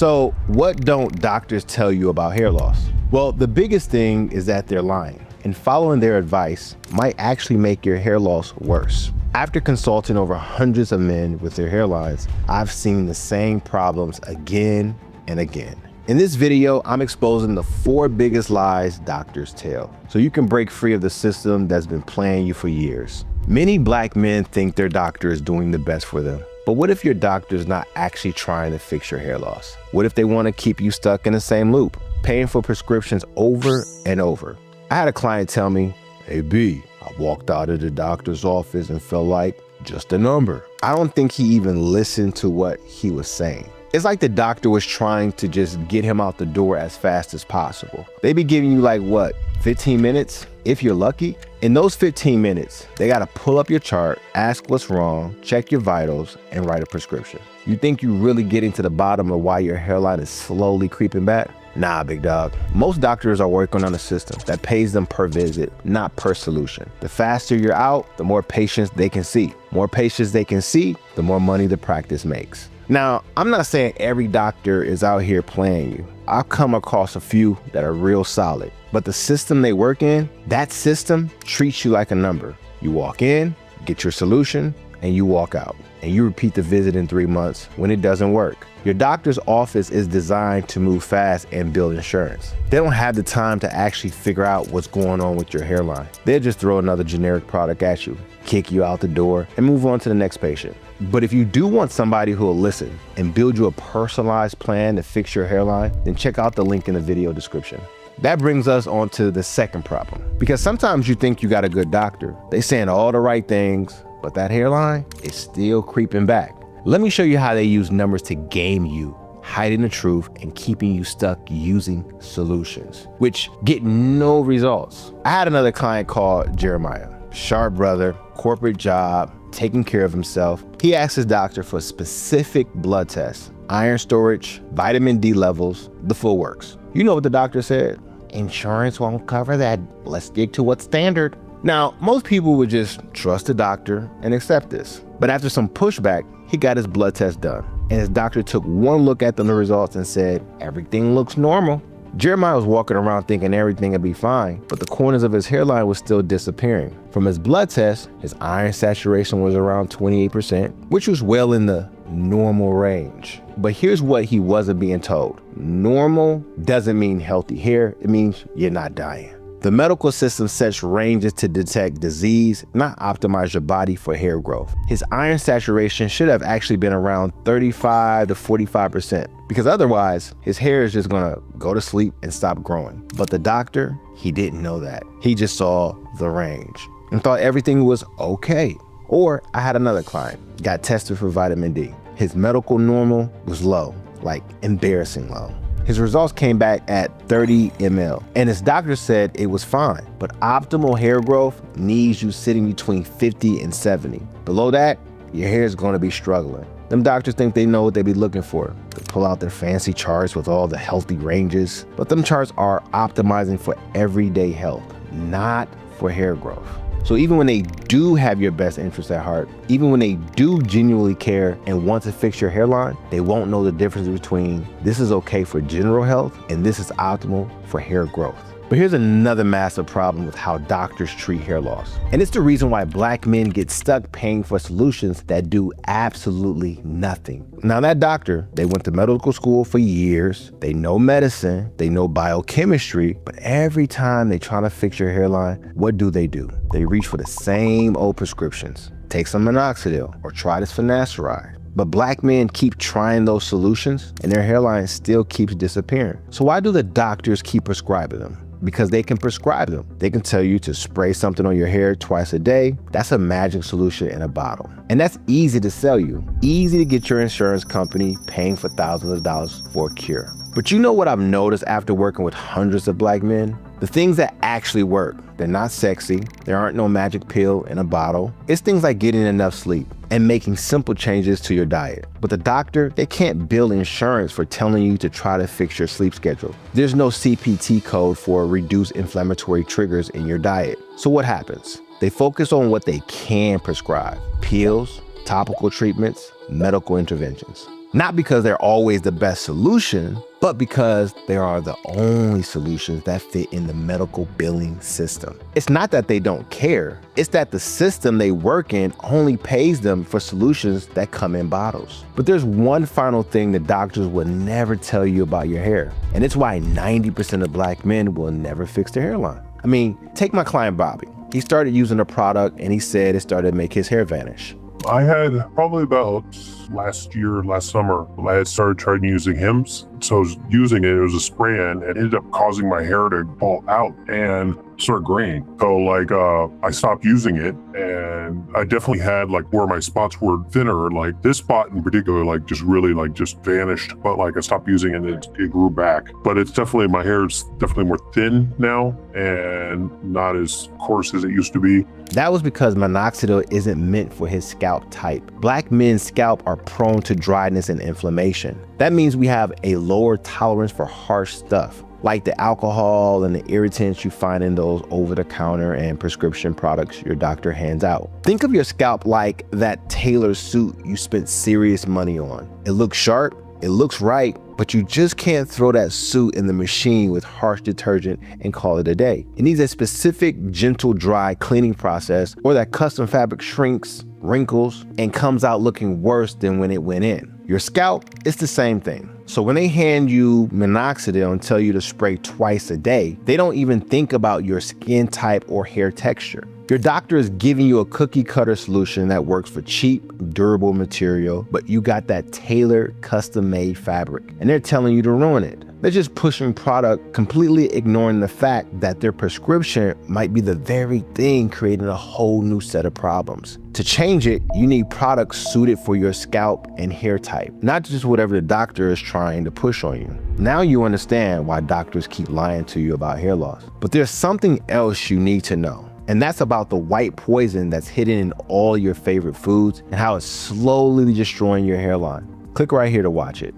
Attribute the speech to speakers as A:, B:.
A: So what don't doctors tell you about hair loss? Well, the biggest thing is that they're lying, and following their advice might actually make your hair loss worse. After consulting over hundreds of men with their hairlines, I've seen the same problems again and again. In this video, I'm exposing the 4 biggest lies doctors tell, so you can break free of the system that's been playing you for years. Many black men think their doctor is doing the best for them. But what if your doctor is not actually trying to fix your hair loss? What if they want to keep you stuck in the same loop, paying for prescriptions over and over? I had a client tell me, "Hey B, I walked out of the doctor's office and felt like just a number." I don't think he even listened to what he was saying. It's like the doctor was trying to just get him out the door as fast as possible. They be giving you like what, 15 minutes, if you're lucky? In those 15 minutes, they gotta pull up your chart, ask what's wrong, check your vitals, and write a prescription. You think you really getting to the bottom of why your hairline is slowly creeping back? Nah, big dog. Most doctors are working on a system that pays them per visit, not per solution. The faster you're out, the more patients they can see. More patients they can see, the more money the practice makes. Now, I'm not saying every doctor is out here playing you. I've come across a few that are real solid, but the system they work in, that system treats you like a number. You walk in, get your solution, and you walk out. And you repeat the visit in 3 months when it doesn't work. Your doctor's office is designed to move fast and build insurance. They don't have the time to actually figure out what's going on with your hairline. They'll just throw another generic product at you, kick you out the door, and move on to the next patient. But if you do want somebody who will listen and build you a personalized plan to fix your hairline, then check out the link in the video description. That brings us on to the second problem. Because sometimes you think you got a good doctor. They saying all the right things, but that hairline is still creeping back. Let me show you how they use numbers to game you, hiding the truth and keeping you stuck using solutions, which get no results. I had another client called Jeremiah. Sharp brother, corporate job, taking care of himself. He asked his doctor for specific blood tests, iron storage, vitamin D levels, the full works. You know what the doctor said? "Insurance won't cover that. Let's stick to what's standard." Now, most people would just trust the doctor and accept this. But after some pushback, he got his blood test done. And his doctor took one look at the results and said, "Everything looks normal." Jeremiah was walking around thinking everything would be fine, but the corners of his hairline was still disappearing. From his blood test, his iron saturation was around 28%, which was well in the normal range. But here's what he wasn't being told. Normal doesn't mean healthy hair, it means you're not dying. The medical system sets ranges to detect disease, not optimize your body for hair growth. His iron saturation should have actually been around 35 to 45%, because otherwise his hair is just gonna go to sleep and stop growing. But the doctor, he didn't know that. He just saw the range and thought everything was okay. Or I had another client, got tested for vitamin D. His medical normal was low, like embarrassing low. His results came back at 30 ml, and his doctor said it was fine, but optimal hair growth needs you sitting between 50 and 70. Below that, your hair is gonna be struggling. Them doctors think they know what they be looking for. They pull out their fancy charts with all the healthy ranges, but them charts are optimizing for everyday health, not for hair growth. So even when they do have your best interest at heart, even when they do genuinely care and want to fix your hairline, they won't know the difference between this is okay for general health and this is optimal for hair growth. But here's another massive problem with how doctors treat hair loss. And it's the reason why black men get stuck paying for solutions that do absolutely nothing. Now that doctor, they went to medical school for years, they know medicine, they know biochemistry, but every time they try to fix your hairline, what do? They reach for the same old prescriptions. Take some minoxidil or try this finasteride. But black men keep trying those solutions and their hairline still keeps disappearing. So why do the doctors keep prescribing them? Because they can prescribe them. They can tell you to spray something on your hair twice a day. That's a magic solution in a bottle. And that's easy to sell you. Easy to get your insurance company paying for thousands of dollars for a cure. But you know what I've noticed after working with hundreds of black men? The things that actually work, they're not sexy. There aren't no magic pill in a bottle. It's things like getting enough sleep and making simple changes to your diet. But the doctor, they can't bill insurance for telling you to try to fix your sleep schedule. There's no CPT code for reduce inflammatory triggers in your diet. So what happens? They focus on what they can prescribe: pills, topical treatments, medical interventions. Not because they're always the best solution, but because they are the only solutions that fit in the medical billing system. It's not that they don't care, it's that the system they work in only pays them for solutions that come in bottles. But there's one final thing that doctors will never tell you about your hair, and it's why 90% of Black men will never fix their hairline. I mean, take my client Bobby. He started using a product and he said it started to make his hair vanish.
B: I had probably about last summer, I had started trying using Hims. So I was using it was a spray-in, and it ended up causing my hair to fall out and start graying. So I stopped using it, and I definitely had where my spots were thinner, this spot in particular, just really just vanished. But I stopped using it and it grew back. But it's definitely, my hair is definitely more thin now and not as coarse as it used to be.
A: That was because minoxidil isn't meant for his scalp type. Black men's scalp are prone to dryness and inflammation. That means we have a lower tolerance for harsh stuff, like the alcohol and the irritants you find in those over-the-counter and prescription products your doctor hands out. Think of your scalp like that tailored suit you spent serious money on. It looks sharp, it looks right, but you just can't throw that suit in the machine with harsh detergent and call it a day. It needs a specific, gentle, dry cleaning process, or that custom fabric shrinks, wrinkles, and comes out looking worse than when it went in. Your scalp, it's the same thing. So when they hand you minoxidil and tell you to spray twice a day, they don't even think about your skin type or hair texture. Your doctor is giving you a cookie cutter solution that works for cheap, durable material, but you got that tailored, custom made fabric, and they're telling you to ruin it. They're just pushing product, completely ignoring the fact that their prescription might be the very thing creating a whole new set of problems. To change it, you need products suited for your scalp and hair type, not just whatever the doctor is trying to push on you. Now you understand why doctors keep lying to you about hair loss. But there's something else you need to know. And that's about the white poison that's hidden in all your favorite foods and how it's slowly destroying your hairline. Click right here to watch it.